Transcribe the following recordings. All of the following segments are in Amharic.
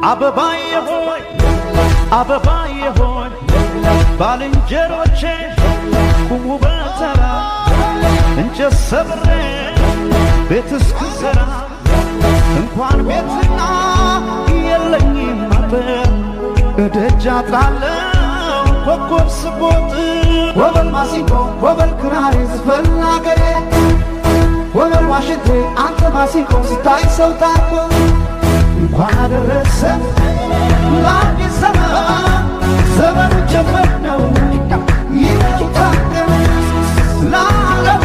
አበባዬ ሆይ አበባዬ ሆይ ባልንጀሮቼ ቁሙ በተራ እንጨት ሰብሬ ቤት እስክሰራ እንኳን ቤትና የለኝም አጥር እደጃ ጣለው ኮከብ ስቦጥ ወበል ማሲንቆ ወበል ክራር ዝፈን አገሬ ወበል ዋሽንቴ አንተ ማሲንቆ ስታይ ሰው ታርቆ እንኳን አደረሰ ለአዲስ ዘመን ዘመኑ ጀመር ነው ይታደም ለዓለም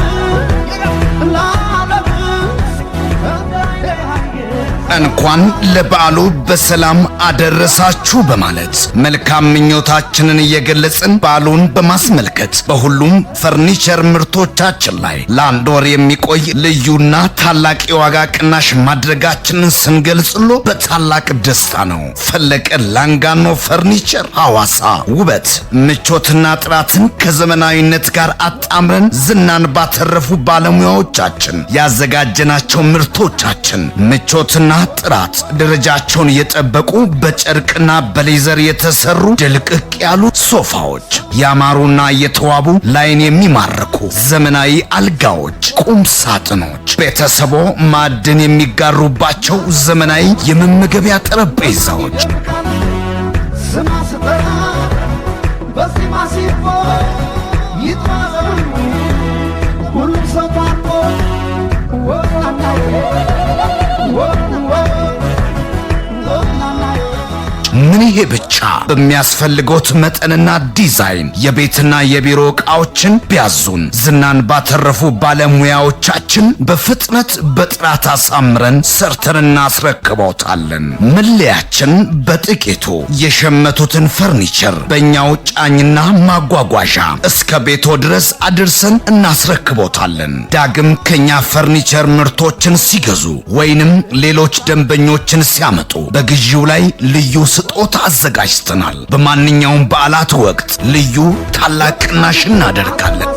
እንኳን ለበዓሉ በሰላም አደረሳችሁ በማለት መልካም ምኞታችንን እየገለጽን በዓሉን በማስመልከት በሁሉም ፈርኒቸር ምርቶቻችን ላይ ለአንድ ወር የሚቆይ ልዩና ታላቅ የዋጋ ቅናሽ ማድረጋችንን ስንገልጽሎ በታላቅ ደስታ ነው። ፈለቀ ላንጋኖ ፈርኒቸር ሐዋሳ ውበት፣ ምቾትና ጥራትን ከዘመናዊነት ጋር አጣምረን ዝናን ባተረፉ ባለሙያዎቻችን ያዘጋጀናቸው ምርቶቻችን ምቾትና ጥራት ደረጃቸውን የጠበቁ በጨርቅና በሌዘር የተሰሩ ድልቅቅ ያሉ ሶፋዎች፣ ያማሩና የተዋቡ ላይን የሚማርኩ ዘመናዊ አልጋዎች፣ ቁም ሳጥኖች፣ ቤተሰቦ ማዕድን የሚጋሩባቸው ዘመናዊ የመመገቢያ ጠረጴዛዎች ምን ይሄ ብቻ! በሚያስፈልጎት መጠንና ዲዛይን የቤትና የቢሮ ዕቃዎችን ቢያዙን ዝናን ባተረፉ ባለሙያዎቻችን በፍጥነት በጥራት አሳምረን ሰርተን እናስረክቦታለን። መለያችን በጥቂቱ የሸመቱትን ፈርኒቸር በእኛው ጫኝና ማጓጓዣ እስከ ቤቶ ድረስ አድርሰን እናስረክቦታለን። ዳግም ከኛ ፈርኒቸር ምርቶችን ሲገዙ ወይንም ሌሎች ደንበኞችን ሲያመጡ በግዢው ላይ ልዩ ስጦታ አዘጋጅተናል። በማንኛውም በዓላት ወቅት ልዩ ታላቅ ቅናሽ እናደርጋለን።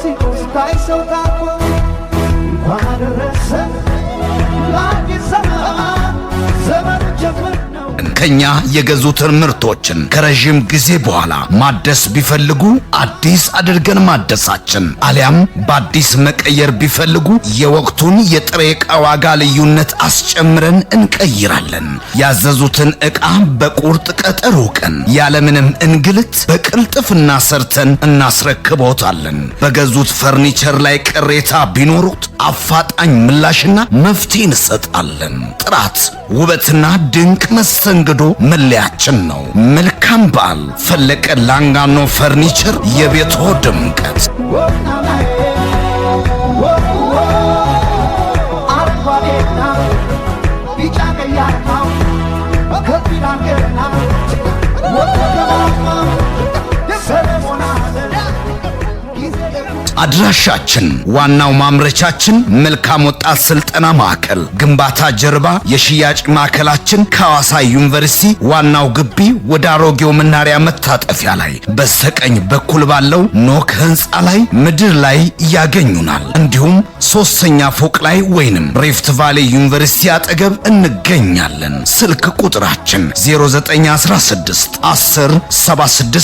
ከኛ የገዙትን ምርቶችን ከረጅም ጊዜ በኋላ ማደስ ቢፈልጉ አዲስ አድርገን ማደሳችን አሊያም በአዲስ መቀየር ቢፈልጉ የወቅቱን የጥሬ ዕቃ ዋጋ ልዩነት አስጨምረን እንቀይራለን። ያዘዙትን ዕቃ በቁርጥ ቀጠሮ ቀን ያለምንም እንግልት በቅልጥፍና ሰርተን እናስረክቦታለን። በገዙት ፈርኒቸር ላይ ቅሬታ ቢኖሩት አፋጣኝ ምላሽና መፍትሄ እንሰጣለን። ጥራት፣ ውበትና ድንቅ መስተንግዶ መለያችን ነው። መልካም በዓል! ፈለቀ ላንጋኖ ፈርኒቸር የቤቶ ድምቀት። አድራሻችን ዋናው ማምረቻችን መልካም ወጣት ስልጠና ማዕከል ግንባታ ጀርባ የሽያጭ ማዕከላችን ከሐዋሳ ዩኒቨርሲቲ ዋናው ግቢ ወደ አሮጌው መናሪያ መታጠፊያ ላይ በስተቀኝ በኩል ባለው ኖክ ህንፃ ላይ ምድር ላይ ያገኙናል። እንዲሁም ሶስተኛ ፎቅ ላይ ወይንም ሪፍት ቫሊ ዩኒቨርሲቲ አጠገብ እንገኛለን። ስልክ ቁጥራችን 0916 10 76